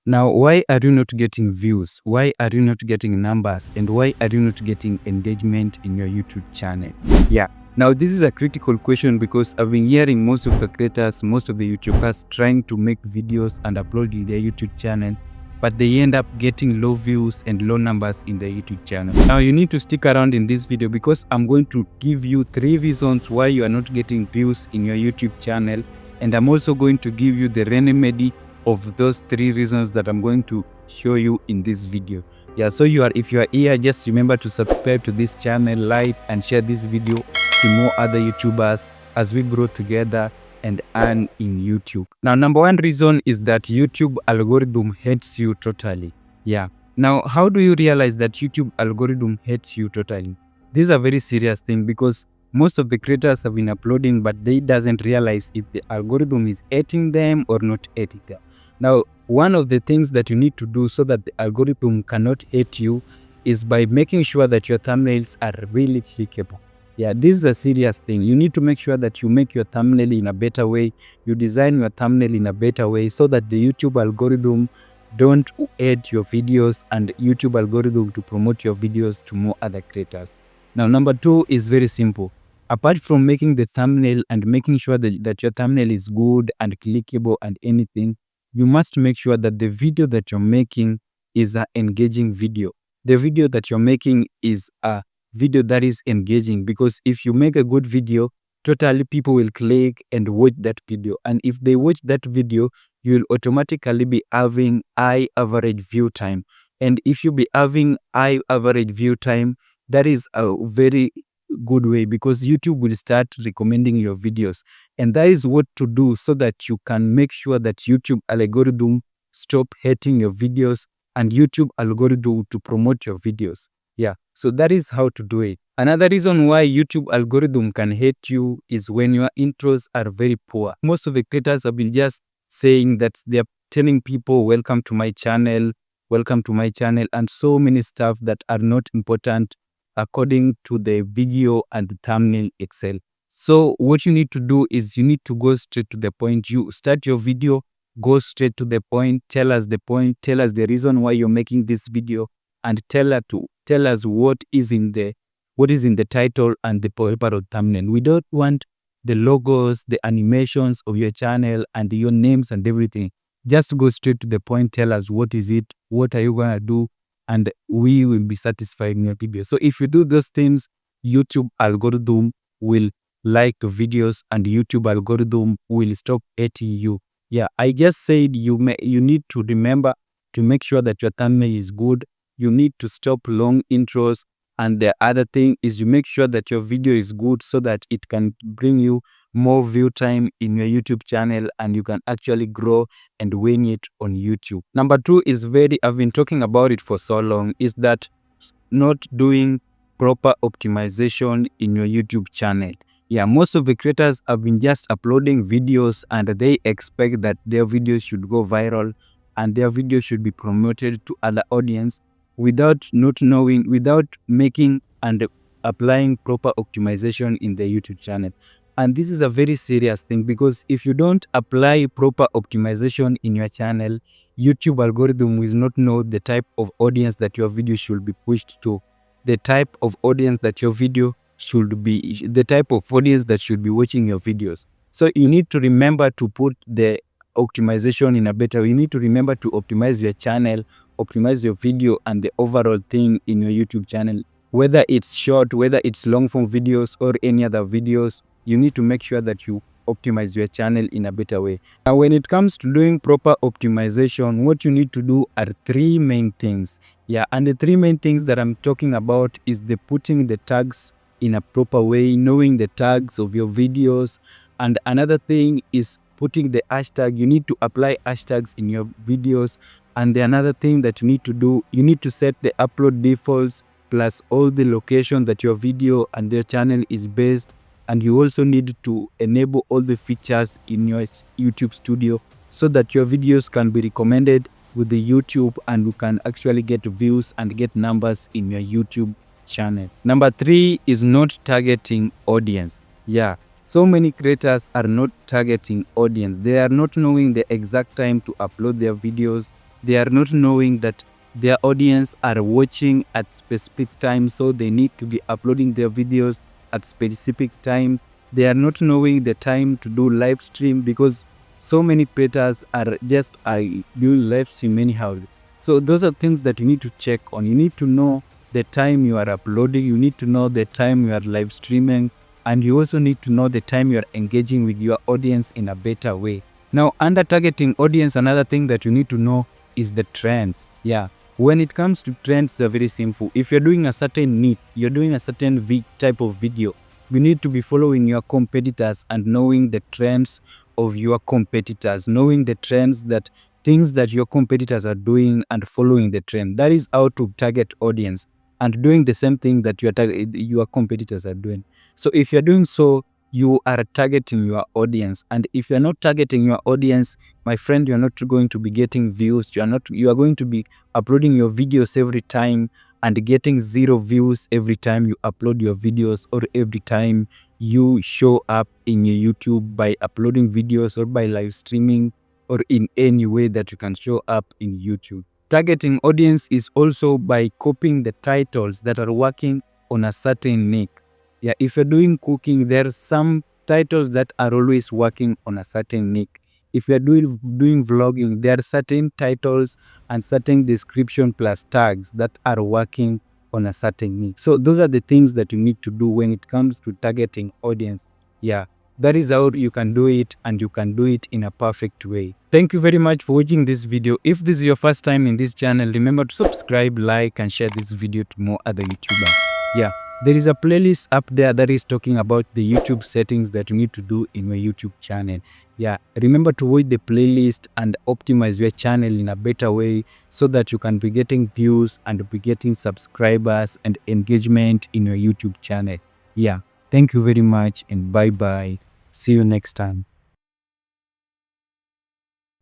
Now, why are you not getting views? Why are you not getting numbers? And why are you not getting engagement in your YouTube channel? Yeah. Now, this is a critical question because I've been hearing most of the creators, most of the YouTubers trying to make videos and upload in their YouTube channel, but they end up getting low views and low numbers in the YouTube channel. Now, you need to stick around in this video because I'm going to give you 3 reasons why you are not getting views in your YouTube channel. And I'm also going to give you the remedy of those 3 reasons that I'm going to show you in this video. Yeah, so if you are here, just remember to subscribe to this channel, like and share this video to more other YouTubers as we grow together and earn in YouTube. Now, number 1 reason is that YouTube algorithm hates you totally. Yeah. Now, how do you realize that YouTube algorithm hates you totally? This is a very serious thing because most of the creators have been uploading, but they doesn't realize if the algorithm is hating them or not hating them. Now, one of the things that you need to do so that the algorithm cannot hate you is by making sure that your thumbnails are really clickable. Yeah, this is a serious thing. You need to make sure that you make your thumbnail in a better way. You design your thumbnail in a better way so that the YouTube algorithm don't hate your videos and YouTube algorithm to promote your videos to more other creators. Now, number 2 is very simple. Apart from making the thumbnail and making sure that your thumbnail is good and clickable and anything, you must make sure that the video that you're making is an engaging video. The video that you're making is a video that is engaging, because if you make a good video, totally people will click and watch that video. And if they watch that video, you will automatically be having high average view time. And if you be having high average view time, that is a very good way because YouTube will start recommending your videos. And that is what to do so that you can make sure that YouTube algorithm stop hating your videos and YouTube algorithm to promote your videos. Yeah, so that is how to do it. Another reason why YouTube algorithm can hate you is when your intros are very poor. Most of the creators have been just saying that they're telling people, welcome to my channel, and so many stuff that are not important according to the video and the thumbnail Excel. So what you need to do is you need to go straight to the point. You start your video, go straight to the point, tell us the point, tell us the reason why you're making this video, and tell us what is in the title and the proper thumbnail. We don't want the logos, the animations of your channel and your names and everything. Just go straight to the point, tell us what is it, what are you gonna do, and we will be satisfied in your video. So if you do those things, YouTube algorithm will like the videos and YouTube algorithm will stop hating you. Yeah, I just said you need to remember to make sure that your thumbnail is good. You need to stop long intros. And the other thing is you make sure that your video is good so that it can bring you more view time in your YouTube channel and you can actually grow and win it on YouTube. Number 2 is I've been talking about it for so long, is that not doing proper optimization in your YouTube channel. Yeah, most of the creators have been just uploading videos and they expect that their videos should go viral and their videos should be promoted to other audience without making and applying proper optimization in the YouTube channel. And this is a very serious thing because if you don't apply proper optimization in your channel, YouTube algorithm will not know the type of audience that your video should be pushed to, the type of audience that your video should be, the type of audience that should be watching your videos. So you need to remember to put the optimization in a better way. You need to remember to optimize your channel, optimize your video and the overall thing in your YouTube channel. Whether it's short, whether it's long form videos or any other videos, you need to make sure that you optimize your channel in a better way. Now, when it comes to doing proper optimization, what you need to do are 3 main things. Yeah, and the 3 main things that I'm talking about is the putting the tags in a proper way, knowing the tags of your videos. And another thing is putting the hashtag. You need to apply hashtags in your videos. And another thing that you need to do, you need to set the upload defaults plus all the location that your video and your channel is based. And you also need to enable all the features in your YouTube studio so that your videos can be recommended with the YouTube and you can actually get views and get numbers in your YouTube channel. Number 3 is not targeting audience. Yeah, so many creators are not targeting audience. They are not knowing the exact time to upload their videos. They are not knowing that their audience are watching at specific time, so they need to be uploading their videos at specific time. They are not knowing the time to do live stream, because so many creators are just doing live stream anyhow. So those are things that you need to check on. You need to know the time you are uploading, you need to know the time you are live streaming, and you also need to know the time you are engaging with your audience in a better way. Now, under targeting audience, another thing that you need to know is the trends. Yeah, when it comes to trends, they're very simple. If you're doing a certain niche, you're doing a certain type of video, you need to be following your competitors and knowing the trends of your competitors, knowing the trends, that things that your competitors are doing, and following the trend. That is how to target audience, and doing the same thing that your competitors are doing. So if you're doing so, you are targeting your audience. And if you're not targeting your audience, my friend, you're not going to be getting views. You are going to be uploading your videos every time and getting 0 views every time you upload your videos, or every time you show up in your YouTube by uploading videos, or by live streaming, or in any way that you can show up in YouTube. Targeting audience is also by copying the titles that are working on a certain niche. Yeah, if you're doing cooking, there are some titles that are always working on a certain niche. If you're doing vlogging, there are certain titles and certain description plus tags that are working on a certain niche. So those are the things that you need to do when it comes to targeting audience. Yeah, that is how you can do it, and you can do it in a perfect way. Thank you very much for watching this video. If this is your first time in this channel, remember to subscribe, like, and share this video to more other YouTubers. Yeah, there is a playlist up there that is talking about the YouTube settings that you need to do in your YouTube channel. Yeah, remember to watch the playlist and optimize your channel in a better way, so that you can be getting views and be getting subscribers and engagement in your YouTube channel. Yeah, thank you very much, and bye bye. See you next time.